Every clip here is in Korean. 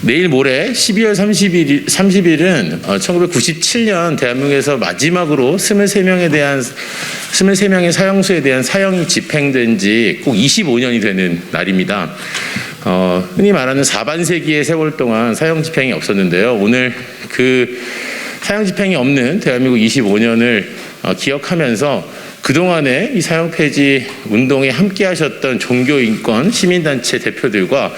내일 모레 12월 30일은 1997년 대한민국에서 마지막으로 23명의 사형수에 대한 사형이 집행된 지 꼭 25년이 되는 날입니다. 흔히 말하는 4반세기의 세월 동안 사형 집행이 없었는데요. 오늘 그 사형 집행이 없는 대한민국 25년을 기억하면서 그동안에 이 사형 폐지 운동에 함께 하셨던 종교인권 시민단체 대표들과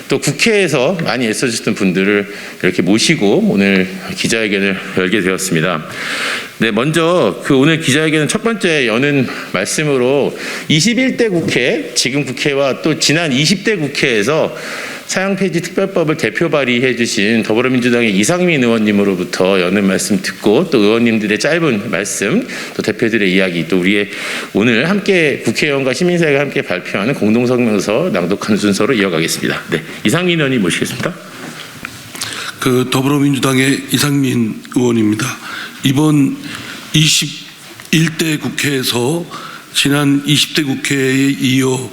또 국회에서 많이 애써주셨던 분들을 이렇게 모시고 오늘 기자회견을 열게 되었습니다. 네, 먼저 오늘 기자회견은 첫 번째 여는 말씀으로 21대 국회, 지금 국회와 또 지난 20대 국회에서 사형 폐지 특별법을 대표 발의해 주신 더불어민주당의 이상민 의원님으로부터 여는 말씀 듣고 또 의원님들의 짧은 말씀, 또 대표들의 이야기, 또 우리의 오늘 함께 국회의원과 시민사회가 함께 발표하는 공동성명서 낭독하는 순서로 이어가겠습니다. 네, 이상민 의원님 모시겠습니다. 더불어민주당의 이상민 의원입니다. 이번 21대 국회에서 지난 20대 국회에 이어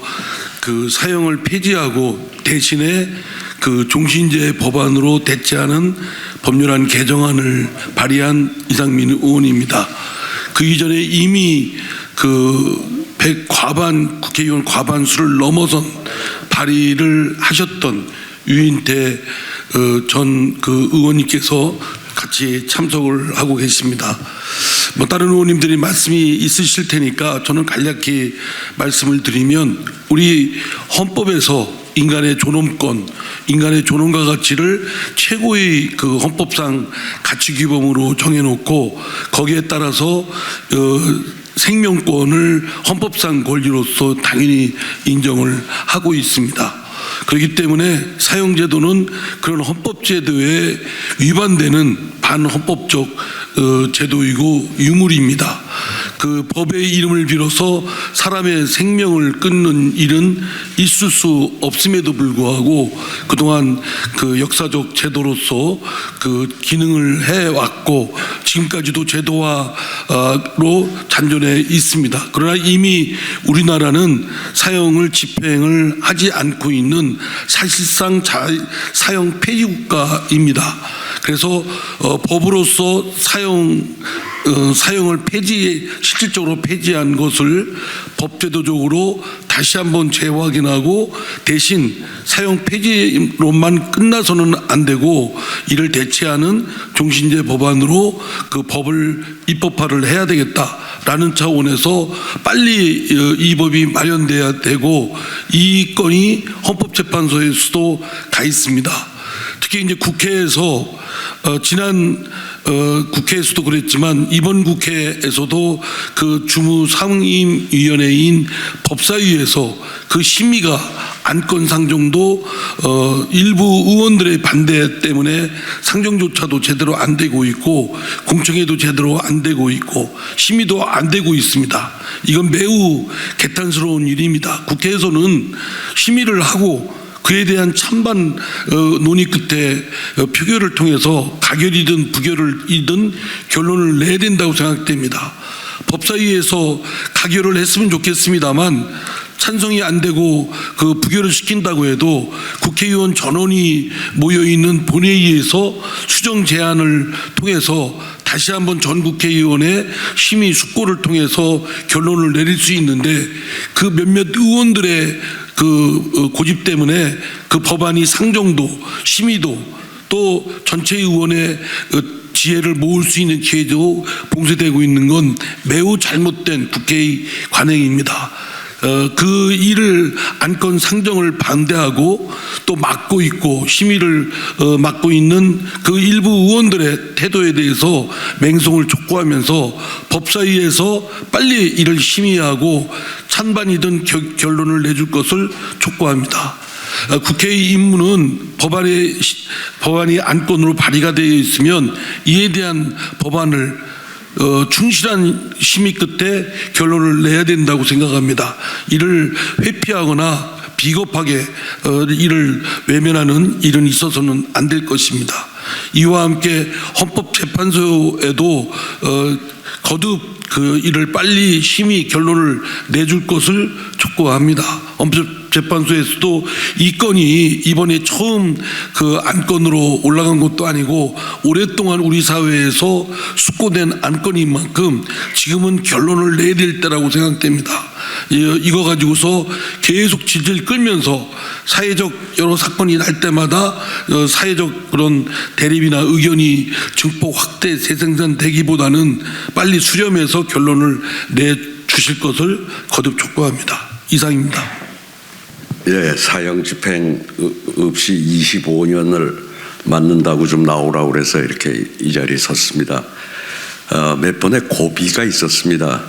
사형을 폐지하고 대신에 종신제 법안으로 대체하는 법률안 개정안을 발의한 이상민 의원입니다. 그 이전에 이미 100 국회의원 과반수를 넘어선 발의를 하셨던 유인태 전 의원님께서 같이 참석을 하고 계십니다. 다른 의원님들이 말씀이 있으실 테니까 저는 간략히 말씀을 드리면, 우리 헌법에서 인간의 존엄권, 인간의 존엄과 가치를 최고의 헌법상 가치 규범으로 정해놓고 거기에 따라서 생명권을 헌법상 권리로서 당연히 인정을 하고 있습니다. 그렇기 때문에 사형제도는 그런 헌법제도에 위반되는 반헌법적 제도이고 유물입니다. 그 법의 이름을 빌어서 사람의 생명을 끊는 일은 있을 수 없음에도 불구하고 그동안 역사적 제도로서 기능을 해왔고 지금까지도 제도화로 잔존해 있습니다. 그러나 이미 우리나라는 사형을 집행을 하지 않고 있는 사실상 사형 폐지 국가입니다. 그래서 법으로서 사형을 실질적으로 폐지한 것을 법제도적으로 다시 한번 재확인하고, 대신 사형 폐지로만 끝나서는 안 되고 이를 대체하는 종신제 법안으로 그 법을 입법화를 해야 되겠다라는 차원에서 빨리 이 법이 마련돼야 되고, 이 건이 헌법재판소에서도 가 있습니다. 특히 이제 국회에서 지난 국회에서도 그랬지만 이번 국회에서도 주무상임위원회인 법사위에서 심의가 안건 상정도 일부 의원들의 반대 때문에 상정조차도 제대로 안 되고 있고, 공청회도 제대로 안 되고 있고, 심의도 안 되고 있습니다. 이건 매우 개탄스러운 일입니다. 국회에서는 심의를 하고 그에 대한 찬반 논의 끝에 표결을 통해서 가결이든 부결이든 결론을 내야 된다고 생각됩니다. 법사위에서 가결을 했으면 좋겠습니다만 찬성이 안 되고 부결을 시킨다고 해도 국회의원 전원이 모여있는 본회의에서 수정 제안을 통해서 다시 한번 전 국회의원의 심의 숙고를 통해서 결론을 내릴 수 있는데, 그 몇몇 의원들의 고집 때문에 법안이 상정도 심의도 또 전체 의원의 지혜를 모을 수 있는 기회도 봉쇄되고 있는 건 매우 잘못된 국회의 관행입니다. 그 일을 안건 상정을 반대하고 또 막고 있고 심의를 막고 있는 일부 의원들의 태도에 대해서 맹송을 촉구하면서 법사위에서 빨리 이를 심의하고 찬반이든 결론을 내줄 것을 촉구합니다. 국회의 임무는 법안이 안건으로 발의가 되어 있으면 이에 대한 법안을 충실한 심의 끝에 결론을 내야 된다고 생각합니다. 이를 회피하거나 비겁하게 이를 외면하는 일은 있어서는 안 될 것입니다. 이와 함께 헌법재판소에도 거듭 그 일을 빨리 심의 결론을 내줄 것을 촉구합니다. 헌법재판소에서도 이 건이 이번에 처음 그 안건으로 올라간 것도 아니고 오랫동안 우리 사회에서 숙고된 안건인 만큼 지금은 결론을 내릴 때라고 생각됩니다. 이거 가지고서 계속 질질 끌면서 사회적 여러 사건이 날 때마다 사회적 그런 대립이나 의견이 증폭 확대 재생산되기보다는 빨리 수렴해서 결론을 내주실 것을 거듭 촉구합니다. 이상입니다. 예, 사형 집행 없이 25년을 맞는다고 좀 나오라고 그래서 이렇게 이 자리에 섰습니다. 몇 번의 고비가 있었습니다.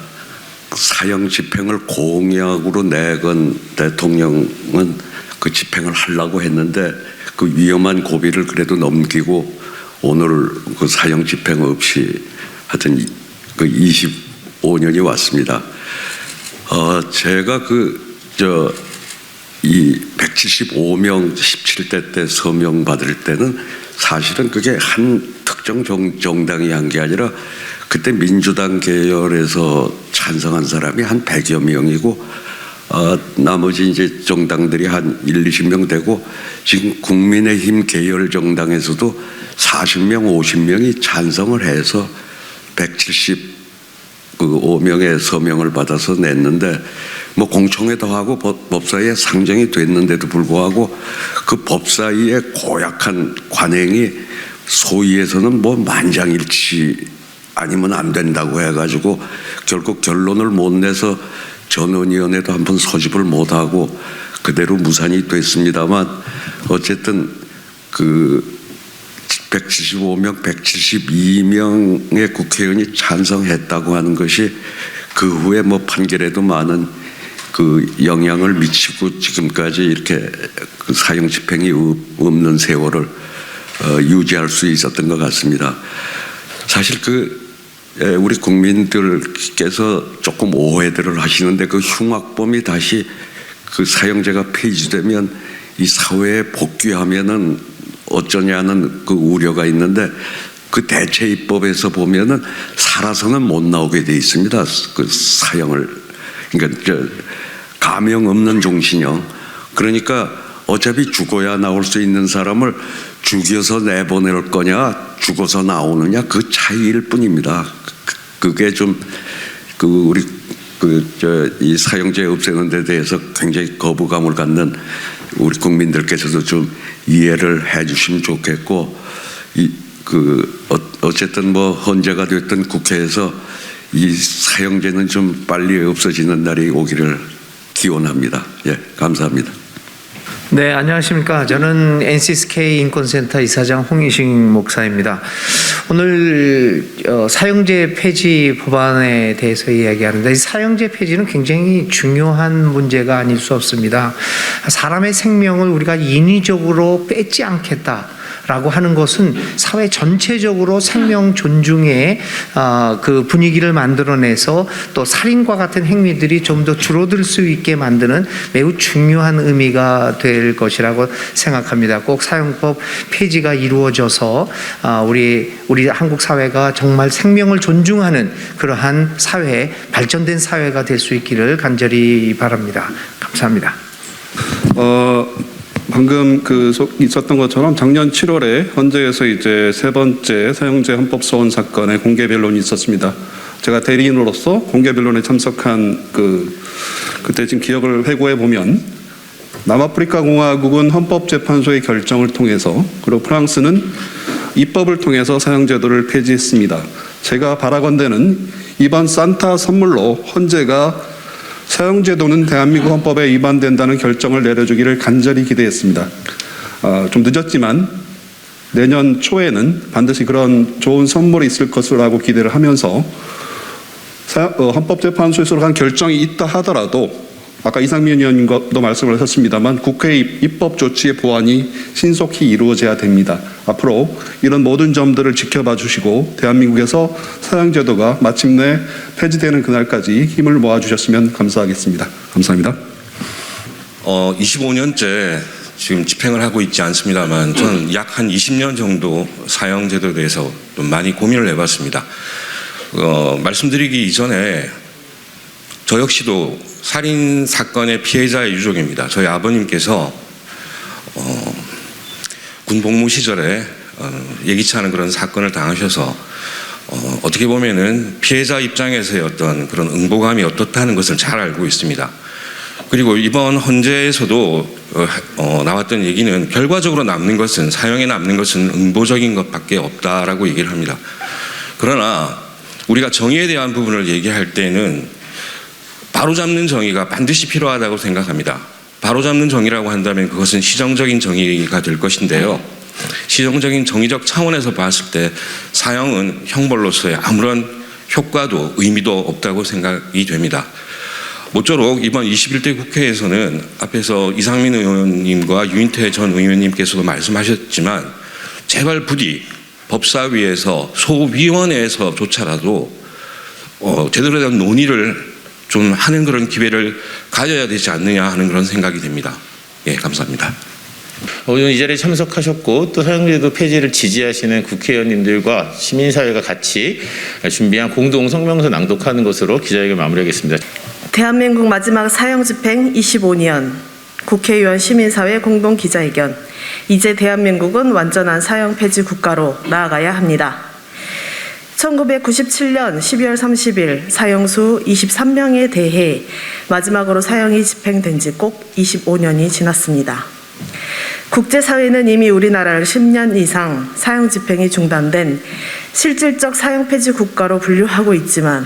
사형 집행을 공약으로 내건 대통령은 그 집행을 하려고 했는데 그 위험한 고비를 그래도 넘기고 오늘 그 사형 집행 없이 하여튼 그 25년이 왔습니다. 제가 이 175명 17대 때 서명 받을 때는 사실은 그게 한 특정 정당이 한 게 아니라 그때 민주당 계열에서 찬성한 사람이 한 100여 명이고 나머지 이제 정당들이 한 20명 되고 지금 국민의힘 계열 정당에서도 40명 50명이 찬성을 해서 175명의 서명을 받아서 냈는데 뭐 공청회도 하고 법사위에 상정이 됐는데도 불구하고 그 법사위의 고약한 관행이 소위에서는 뭐 만장일치 아니면 안 된다고 해가지고 결국 결론을 못 내서 전원위원회도 한번 소집을 못하고 그대로 무산이 됐습니다만 어쨌든 그 175명, 172명의 국회의원이 찬성했다고 하는 것이 그 후에 뭐 판결에도 많은 그 영향을 미치고 지금까지 이렇게 그 사형 집행이 없는 세월을 유지할 수 있었던 것 같습니다. 사실 우리 국민들께서 조금 오해들을 하시는데 그 흉악범이 다시 그 사형제가 폐지되면 이 사회에 복귀하면은 어쩌냐는 그 우려가 있는데 그 대체 입법에서 보면은 살아서는 못 나오게 돼 있습니다. 그 사형을 그러니까 감형 없는 종신형. 그러니까 어차피 죽어야 나올 수 있는 사람을 죽여서 내보낼 거냐 죽어서 나오느냐 그 차이일 뿐입니다. 그게 좀 우리 이 사형제 없애는 데 대해서 굉장히 거부감을 갖는 우리 국민들께서도 좀 이해를 해주시면 좋겠고 어쨌든 뭐 헌재가 됐든 국회에서 이 사형제는 좀 빨리 없어지는 날이 오기를 기원합니다. 예, 감사합니다. 네, 안녕하십니까. 저는 NCSK 인권센터 이사장 홍희식 목사입니다. 오늘 사형제 폐지 법안에 대해서 이야기하는데 이 사형제 폐지는 굉장히 중요한 문제가 아닐 수 없습니다. 사람의 생명을 우리가 인위적으로 뺏지 않겠다. 라고 하는 것은 사회 전체적으로 생명 존중의 그 분위기를 만들어내서 또 살인과 같은 행위들이 좀 더 줄어들 수 있게 만드는 매우 중요한 의미가 될 것이라고 생각합니다. 꼭 사형법 폐지가 이루어져서 우리 한국 사회가 정말 생명을 존중하는 그러한 사회, 발전된 사회가 될 수 있기를 간절히 바랍니다. 감사합니다. 방금 있었던 것처럼 작년 7월에 헌재에서 이제 세 번째 사형제 헌법 소원 사건의 공개 변론이 있었습니다. 제가 대리인으로서 공개 변론에 참석한 그때 지금 기억을 회고해 보면 남아프리카 공화국은 헌법재판소의 결정을 통해서 그리고 프랑스는 입법을 통해서 사형제도를 폐지했습니다. 제가 바라건대는 이번 산타 선물로 헌재가 사형제도는 대한민국 헌법에 위반된다는 결정을 내려주기를 간절히 기대했습니다. 좀 늦었지만 내년 초에는 반드시 그런 좋은 선물이 있을 것이라고 기대를 하면서 헌법재판소에서 한 결정이 있다 하더라도 아까 이상민 의원님도 말씀을 하셨습니다만 국회 입법 조치의 보완이 신속히 이루어져야 됩니다. 앞으로 이런 모든 점들을 지켜봐 주시고 대한민국에서 사형제도가 마침내 폐지되는 그날까지 힘을 모아주셨으면 감사하겠습니다. 감사합니다. 25년째 지금 집행을 하고 있지 않습니다만 저는 약 한 20년 정도 사형제도에 대해서 좀 많이 고민을 해봤습니다. 말씀드리기 이전에 저 역시도 살인 사건의 피해자의 유족입니다. 저희 아버님께서 군 복무 시절에 예기치 않은 그런 사건을 당하셔서 어떻게 보면은 피해자 입장에서의 어떤 그런 응보감이 어떻다는 것을 잘 알고 있습니다. 그리고 이번 헌재에서도 나왔던 얘기는 결과적으로 남는 것은, 사형에 남는 것은 응보적인 것밖에 없다라고 얘기를 합니다. 그러나 우리가 정의에 대한 부분을 얘기할 때는 바로잡는 정의가 반드시 필요하다고 생각합니다. 바로잡는 정의라고 한다면 그것은 시정적인 정의가 될 것인데요. 시정적인 정의적 차원에서 봤을 때 사형은 형벌로서의 아무런 효과도 의미도 없다고 생각이 됩니다. 모쪼록 이번 21대 국회에서는 앞에서 이상민 의원님과 유인태 전 의원님께서도 말씀하셨지만 제발 부디 법사위에서 소위원회에서조차라도 제대로 된 논의를 좀 하는 그런 기회를 가져야 되지 않느냐 하는 그런 생각이 듭니다. 예, 감사합니다. 오늘 이 자리에 참석하셨고 또 사형제도 폐지를 지지하시는 국회의원님들과 시민사회가 같이 준비한 공동 성명서 낭독하는 것으로 기자회견 마무리하겠습니다. 대한민국 마지막 사형 집행 25년 국회의원 시민사회 공동 기자회견. 이제 대한민국은 완전한 사형 폐지 국가로 나아가야 합니다. 1997년 12월 30일 사형수 23명에 대해 마지막으로 사형이 집행된 지 꼭 25년이 지났습니다. 국제사회는 이미 우리나라를 10년 이상 사형 집행이 중단된 실질적 사형 폐지 국가로 분류하고 있지만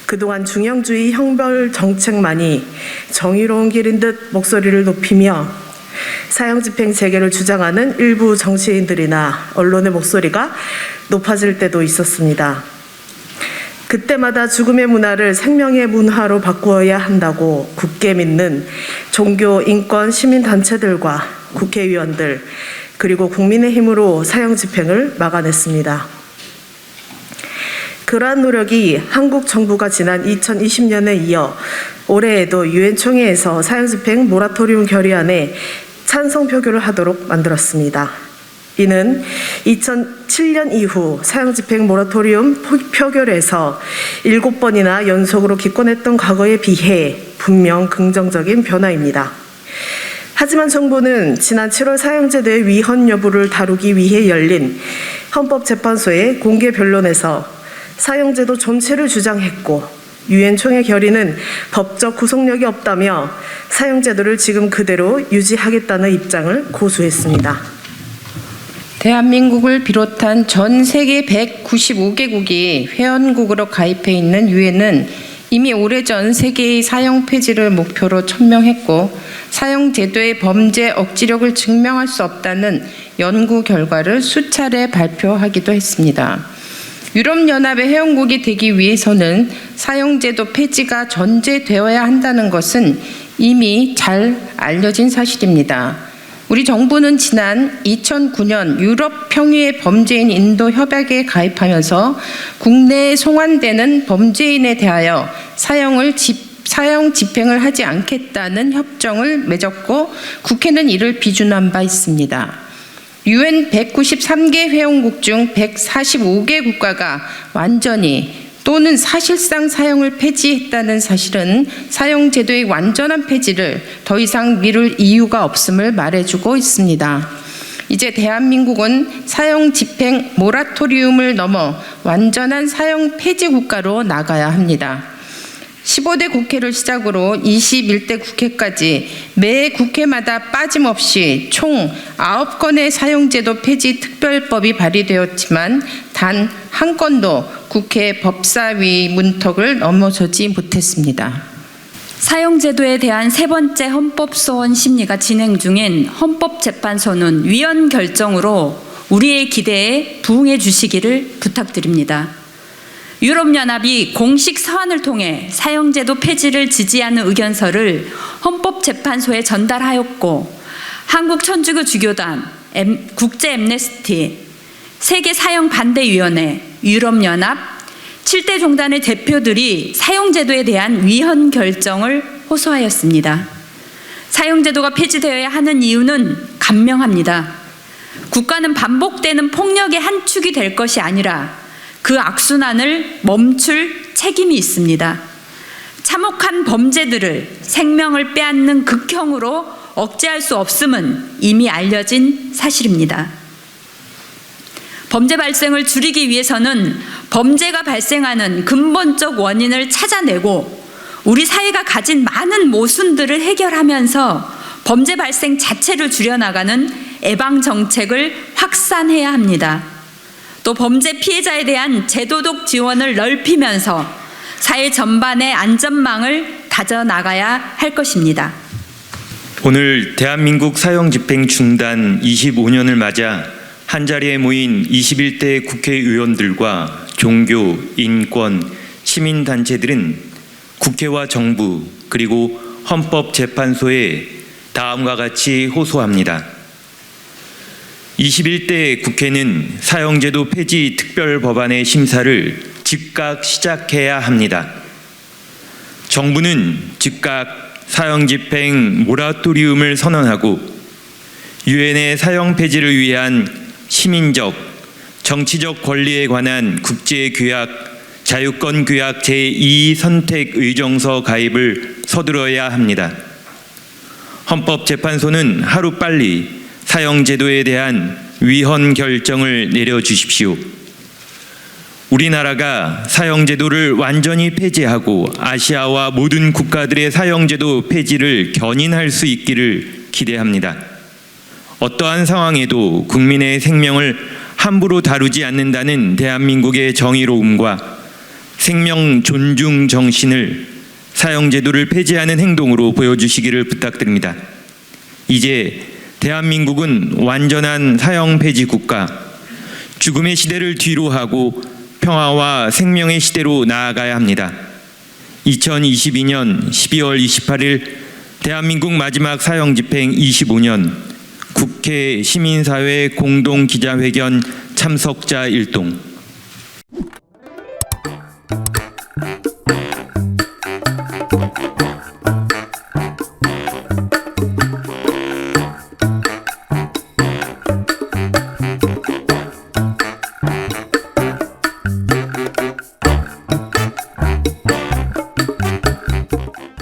그동안 중형주의 형벌 정책만이 정의로운 길인 듯 목소리를 높이며 사형 집행 재개를 주장하는 일부 정치인들이나 언론의 목소리가 높아질 때도 있었습니다. 그때마다 죽음의 문화를 생명의 문화로 바꾸어야 한다고 굳게 믿는 종교, 인권, 시민단체들과 국회의원들 그리고 국민의 힘으로 사형 집행을 막아냈습니다. 그러한 노력이 한국 정부가 지난 2020년에 이어 올해에도 유엔 총회에서 사형 집행 모라토리움 결의안에 찬성 표결을 하도록 만들었습니다. 이는 2007년 이후 사형 집행 모라토리움 표결에서 7번이나 연속으로 기권했던 과거에 비해 분명 긍정적인 변화입니다. 하지만 정부는 지난 7월 사형제도의 위헌 여부를 다루기 위해 열린 헌법재판소의 공개 변론에서 사형제도 전체를 주장했고 유엔 총회 결의는 법적 구속력이 없다며 사형제도를 지금 그대로 유지하겠다는 입장을 고수했습니다. 대한민국을 비롯한 전 세계 195개국이 회원국으로 가입해 있는 유엔은 이미 오래전 세계의 사형 폐지를 목표로 천명했고 사형 제도의 범죄 억지력을 증명할 수 없다는 연구 결과를 수차례 발표하기도 했습니다. 유럽연합의 회원국이 되기 위해서는 사형제도 폐지가 전제되어야 한다는 것은 이미 잘 알려진 사실입니다. 우리 정부는 지난 2009년 유럽 평의의 범죄인 인도 협약에 가입하면서 국내에 송환되는 범죄인에 대하여 사형 집행을 하지 않겠다는 협정을 맺었고 국회는 이를 비준한 바 있습니다. 유엔 193개 회원국 중 145개 국가가 완전히 또는 사실상 사형을 폐지했다는 사실은 사형 제도의 완전한 폐지를 더 이상 미룰 이유가 없음을 말해주고 있습니다. 이제 대한민국은 사형 집행 모라토리움을 넘어 완전한 사형 폐지 국가로 나가야 합니다. 15대 국회를 시작으로 21대 국회까지 매 국회마다 빠짐없이 총 9건의 사형제도 폐지 특별법이 발의되었지만 단 한 건도 국회 법사위 문턱을 넘어서지 못했습니다. 사형제도에 대한 세 번째 헌법소원 심리가 진행 중인 헌법재판소는 위헌 결정으로 우리의 기대에 부응해 주시기를 부탁드립니다. 유럽연합이 공식 서한을 통해 사형제도 폐지를 지지하는 의견서를 헌법재판소에 전달하였고 한국천주교 주교단, 국제앰네스티, 세계사형반대위원회, 유럽연합, 7대 종단의 대표들이 사형제도에 대한 위헌 결정을 호소하였습니다. 사형제도가 폐지되어야 하는 이유는 간명합니다. 국가는 반복되는 폭력의 한 축이 될 것이 아니라 그 악순환을 멈출 책임이 있습니다. 참혹한 범죄들을 생명을 빼앗는 극형으로 억제할 수 없음은 이미 알려진 사실입니다. 범죄 발생을 줄이기 위해서는 범죄가 발생하는 근본적 원인을 찾아내고 우리 사회가 가진 많은 모순들을 해결하면서 범죄 발생 자체를 줄여나가는 예방 정책을 확산해야 합니다. 또 범죄 피해자에 대한 제도적 지원을 넓히면서 사회 전반의 안전망을 다져나가야 할 것입니다. 오늘 대한민국 사형 집행 중단 25년을 맞아 한자리에 모인 21대 국회의원들과 종교, 인권, 시민단체들은 국회와 정부 그리고 헌법재판소에 다음과 같이 호소합니다. 21대 국회는 사형제도 폐지 특별법안의 심사를 즉각 시작해야 합니다. 정부는 즉각 사형집행 모라토리움을 선언하고 유엔의 사형 폐지를 위한 시민적, 정치적 권리에 관한 국제규약, 자유권규약 제2선택의정서 가입을 서두러야 합니다. 헌법재판소는 하루빨리 사형제도에 대한 위헌 결정을 내려주십시오. 우리나라가 사형제도를 완전히 폐지하고 아시아와 모든 국가들의 사형제도 폐지를 견인할 수 있기를 기대합니다. 어떠한 상황에도 국민의 생명을 함부로 다루지 않는다는 대한민국의 정의로움과 생명 존중 정신을 사형제도를 폐지하는 행동으로 보여주시기를 부탁드립니다. 이제 대한민국은 완전한 사형 폐지 국가, 죽음의 시대를 뒤로하고 평화와 생명의 시대로 나아가야 합니다. 2022년 12월 28일 대한민국 마지막 사형 집행 25년 국회 시민사회 공동기자회견 참석자 일동